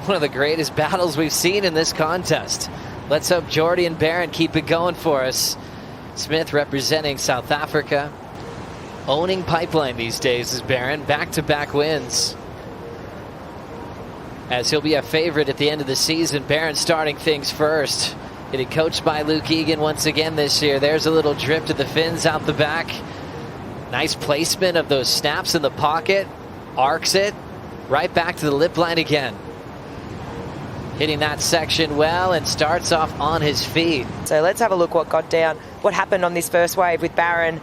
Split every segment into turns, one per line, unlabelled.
one of the greatest battles we've seen in this contest. Let's hope Jordy and Barron keep it going for us. Smith representing South Africa. Owning Pipeline these days is Barron. Back-to-back wins. As he'll be a favorite at the end of the season. Barron starting things first. Getting coached by Luke Egan once again this year. There's a little drip to the fins out the back. Nice placement of those snaps in the pocket. Arcs it right back to the lip line again. Hitting that section well and starts off on his feet.
So let's have a look what happened on this first wave with Barron.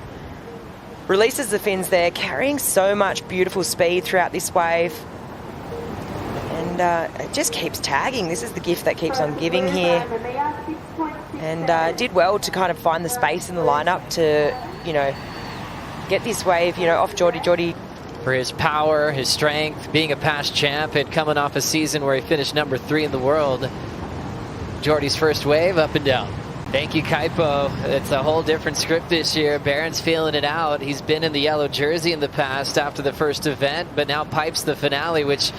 Releases the fins there, carrying so much beautiful speed throughout this wave. And it just keeps tagging. This is the gift that keeps on giving here. And did well to kind of find the space in the lineup to, get this wave, off Jordy. Jordy.
For his power, his strength, being a past champ, and coming off a season where he finished number 3 in the world. Jordy's first wave, up and down. Thank you, Kaipo. It's a whole different script this year. Barron's feeling it out. He's been in the yellow jersey in the past after the first event, but now pipes the finale, which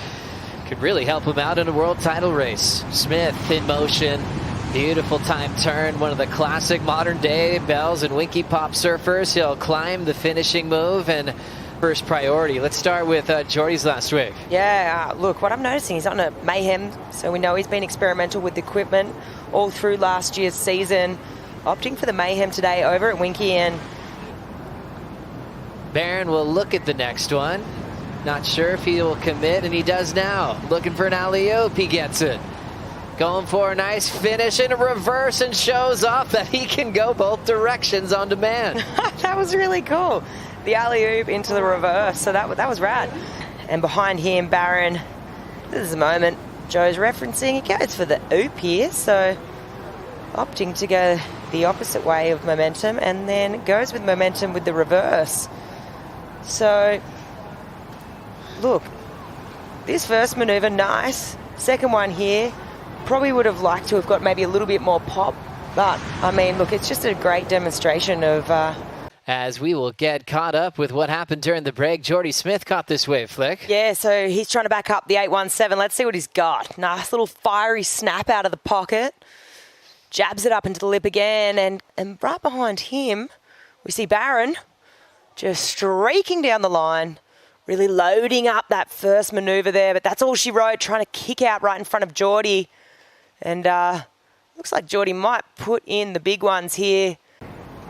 could really help him out in a world title race. Smith in motion. Beautiful time turn. One of the classic modern day Bells and Winky Pop surfers. He'll climb the finishing move and first priority. Let's start with Jordy's last wave.
Yeah, look, what I'm noticing, he's on a Mayhem, so we know he's been experimental with the equipment all through last year's season. Opting for the Mayhem today over at Winky, and
Barron will look at the next one. Not sure if he will commit, and he does now. Looking for an alley-oop, he gets it. Going for a nice finish and a reverse, and shows off that he can go both directions on demand.
That was really cool. The alley-oop into the reverse, so that was rad. And behind him, Barron, this is the moment Joe's referencing. He goes for the oop here, so opting to go the opposite way of momentum, and then goes with momentum with the reverse. So, look, this first maneuver, nice. Second one here, probably would have liked to have got maybe a little bit more pop, but, I mean, look, it's just a great demonstration of...
As we will get caught up with what happened during the break. Jordy Smith caught this wave flick.
Yeah, so he's trying to back up the 817. Let's see what he's got. Nice little fiery snap out of the pocket. Jabs it up into the lip again. And right behind him, we see Barron just streaking down the line, really loading up that first maneuver there. But that's all she wrote, trying to kick out right in front of Jordy. And looks like Jordy might put in the big ones here.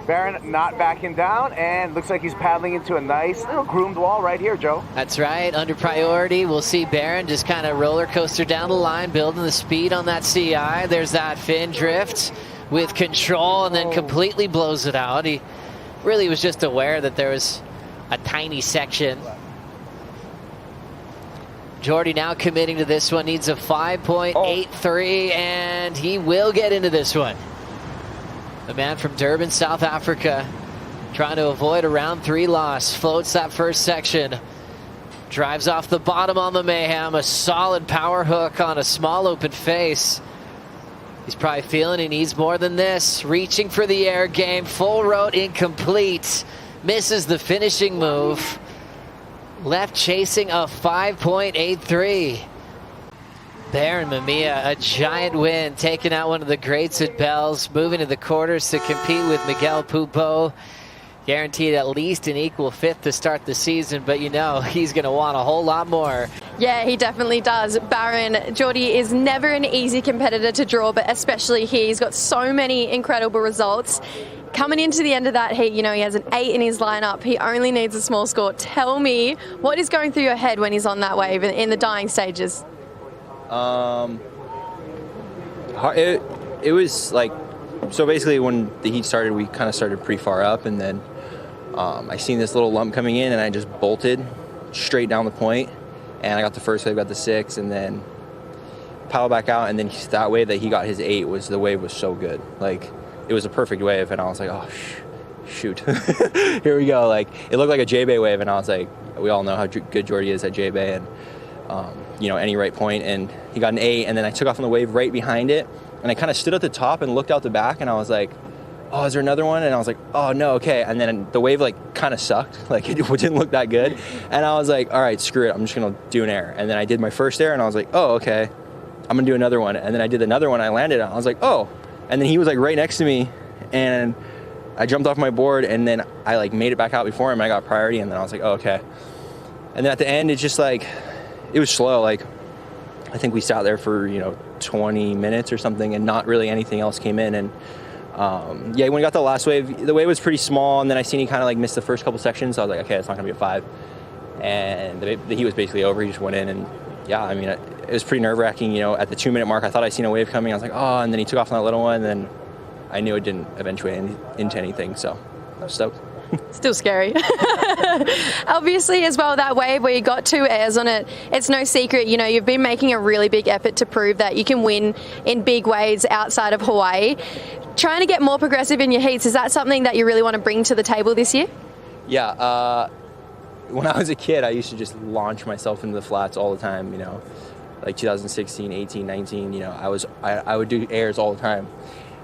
Barron not backing down, and looks like he's paddling into a nice little groomed wall right here, Joe.
That's right, under priority. We'll see Barron just kind of roller coaster down the line, building the speed on that CI. There's that fin drift with control, and then completely blows it out. He really was just aware that there was a tiny section. Jordy now committing to this one, needs a 5.83, and he will get into this one. The man from Durban, South Africa, trying to avoid a round 3 loss. Floats that first section. Drives off the bottom on the Mayhem. A solid power hook on a small open face. He's probably feeling he needs more than this. Reaching for the air game. Full road incomplete. Misses the finishing move. Left chasing a 5.83. Barron Mamiya, a giant win, taking out one of the greats at Bells, moving to the quarters to compete with Miguel Pupo. Guaranteed at least an equal 5th to start the season, but he's going to want a whole lot more.
Yeah, he definitely does. Barron, Jordy is never an easy competitor to draw, but especially here, he's got so many incredible results. Coming into the end of that heat, he has an 8 in his lineup. He only needs a small score. Tell me, what is going through your head when he's on that wave in the dying stages?
It was like, so basically when the heat started, we kind of started pretty far up, and then I seen this little lump coming in, and I just bolted straight down the point, and I got the first wave, got the 6, and then paddled back out, and then that wave that he got his 8 the wave was so good. Like, it was a perfect wave, and I was like, oh, shoot. Here we go. Like, it looked like a J-Bay wave, and I was like, we all know how good Jordy is at J-Bay, and any right point, and he got an 8, and then I took off on the wave right behind it, and I kind of stood at the top and looked out the back, and I was like, oh, is there another one? And I was like, oh, no, okay. And then the wave, kind of sucked. Like, it didn't look that good. And I was like, all right, screw it. I'm just going to do an air. And then I did my first air, and I was like, oh, okay. I'm gonna do another one. And then I did another one, I landed, I was like, oh. And then he was like right next to me, and I jumped off my board, and then I like made it back out before him. I got priority, and then I was like, oh, okay. And then at the end, it's just like, it was slow. Like, I think we sat there for, 20 minutes or something, and not really anything else came in. And yeah, when we got the last wave, the wave was pretty small, and then I seen he kind of like missed the first couple sections. So I was like, okay, it's not gonna be a 5. And the heat was basically over. He just went in, and yeah, I mean, it was pretty nerve-wracking. At the 2-minute mark, I thought I seen a wave coming. I was like, oh, and then he took off on that little one, and then I knew it didn't eventuate into anything. So I was stoked.
Still scary. Obviously, as well, that wave where you got 2 airs on it, it's no secret, you've been making a really big effort to prove that you can win in big waves outside of Hawaii. Trying to get more progressive in your heats, is that something that you really want to bring to the table this year?
Yeah, when I was a kid, I used to just launch myself into the flats all the time, like 2016, 18, 19, I would do airs all the time.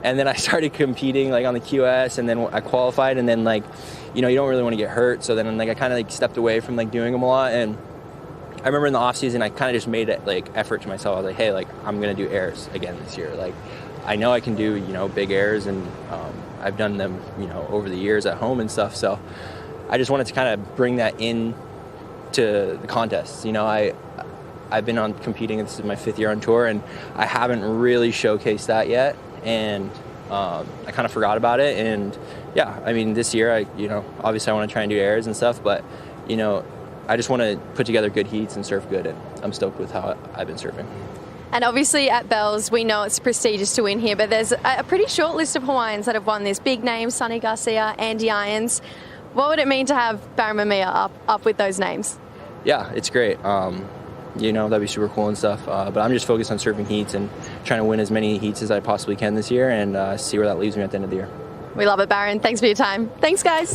And then I started competing like on the QS, and then I qualified, and then like, you don't really want to get hurt. So then like I kind of like stepped away from like doing them a lot. And I remember in the off season, I kind of just made it like effort to myself. I was like, hey, like I'm going to do airs again this year. Like I know I can do, big airs, and I've done them, over the years at home and stuff. So I just wanted to kind of bring that in to the contests. I've been on competing, this is my 5th year on tour, and I haven't really showcased that yet. And I kind of forgot about it. And yeah, I mean, this year, obviously I want to try and do airs and stuff, but, I just want to put together good heats and surf good, and I'm stoked with how I've been surfing.
And obviously at Bells, we know it's prestigious to win here, but there's a pretty short list of Hawaiians that have won this. Big names, Sonny Garcia, Andy Irons. What would it mean to have Barron Mamiya up with those names?
Yeah, it's great. That'd be super cool and stuff. But I'm just focused on surfing heats and trying to win as many heats as I possibly can this year, and see where that leaves me at the end of the year.
We love it, Barron. Thanks for your time. Thanks, guys.